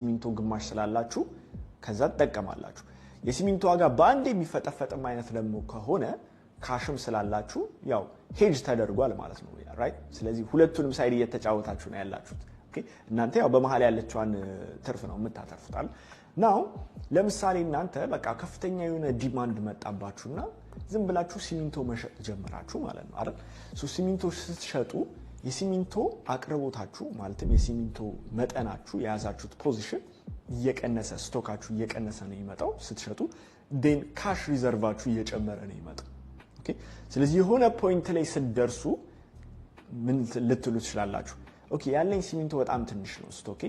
ሲሚንቶ ግማሽ ስላላችሁ ከዛ ተጠቀማላችሁ የሲሚንቶ ዋጋ ባንዴ የሚፈጠፈጥም አይነት ደግሞ ከሆነ ካሽም ስላላችሁ ያው ሄጅ ተደርጓል ማለት ነው ራይት ስለዚህ ሁለቱንም ሳይድ እየተጫወታችሁ ነው ያላችሁት ኦኬ እናንተ ያው በመሃል ያለችዋን ትርፍ ነው የምታተርፉታል ናው ለምሳሌ እናንተ በቃ ከፍተኛ የሆነ ዲማንድ መጣባችሁና ዝም ብላችሁ ሲሚንቶ መሸጥ ጀመራችሁ ማለት ነው አይደል ሶ ሲሚንቶ ስትሸጡ የሲሚንቶ አቅርቦታችሁ ማለትም የሲሚንቶ መጠናችሁ የያዛችሁት ፖዚሽን እየቀነሰ ስቶካችሁ እየቀነሰ ነው ይመጣው ስትሸጡ then cash ሪዘርቫችሁ እየጨመረ ነው ይመጣው ኦኬ ስለዚህ የሆነ ፖይንት ላይ ስትደርሱ ምን ልትሉ ትችላላችሁ ኦኬ ያለኝ ሲሚንቶ በጣም ትንሽ ነው ስቶኬ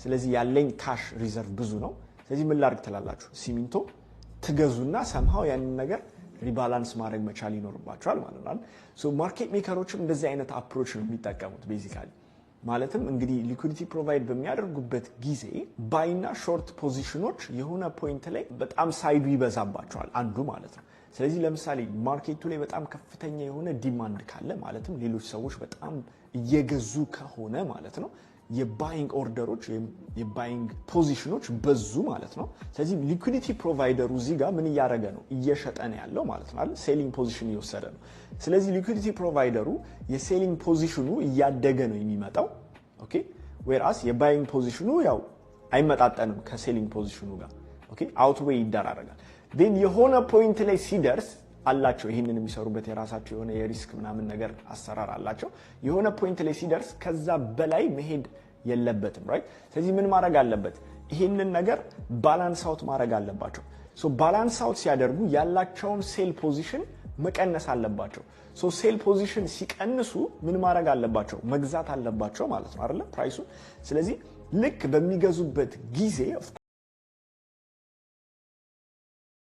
ስለዚህ ያለኝ ካሽ ሪዘርቭ ብዙ ነው ስለዚህ ምን ላድርግ ትላላችሁ ሲሚንቶ ትገዙና somehow ያንን ነገር ሪባላንስ ማድረግ መቻል ይኖርባቸዋል ማለት ነው ሶ ማርኬት ሜከሮችም እንደዚህ አይነት አፕሮች ነው የሚጠቀሙት ቤዚካሊ ማለትም እንግዲህ ሊኩዊዲቲ ፕሮቫይድ በሚያደርጉበት ጊዜ ባይና ሾርት ፖዚሽኖች የሆነ ፖይንት ላይ በጣም ሳይዱ ይበዛባቸዋል አንዱ ማለት ነው ስለዚህ ለምሳሌ ማርኬቱ ላይ በጣም ከፍተኛ የሆነ ዲማንድ ካለ ማለትም ሌሎች ሰዎች በጣም እየገዙ ከሆነ ማለት ነው የባይንግ ኦርደሮች የባይንግ ፖዚሽኖች በዙ ማለት ነው ስለዚህ ሊኩዊዲቲ ፕሮቫይደሩ እዚህ ጋር ምን ያደረገ ነው እየሸጠ ነው ያለው ማለት ነው አይደል ሴሊንግ ፖዚሽን እየወሰደ ነው ስለዚህ ሊኩዊዲቲ ፕሮቫይደሩ የሴሊንግ ፖዚሽኑ እያደገ ነው የሚመጣው ኦኬ whereas የባይንግ ፖዚሽኑ ያው አይመጣጠንም ከሴሊንግ ፖዚሽኑ ጋር ኦኬ አውትዌይ ይደራረጋል then የሆነ ፖይንት ላይ ሲደርስ አላቸው ይሄንን የሚሰሩበት የራሳቸው የሆነ የሪስክ ምናምን ነገር አሰራር አላቸው የሆነ ፖይንት ላይ ሲደርስ ከዛ በላይ መሄድ የለበትም ራይት ስለዚህ ምን ማድረግ አለበት ይሄንን ነገር ባላንስ አውት ማድረግ አለባቸው ሶ ባላንስ አውት ሲያደርጉ ያላቸውን ሴል ፖዚሽን መቀነስ አለባቸው ሶ ሴል ፖዚሽን ሲቀንሱ ምን ማድረግ አለባቸው መግዛት አለባቸው ማለት ነው አይደል ፕራይሱ ስለዚህ ልክ በሚገዙበት ጊዜ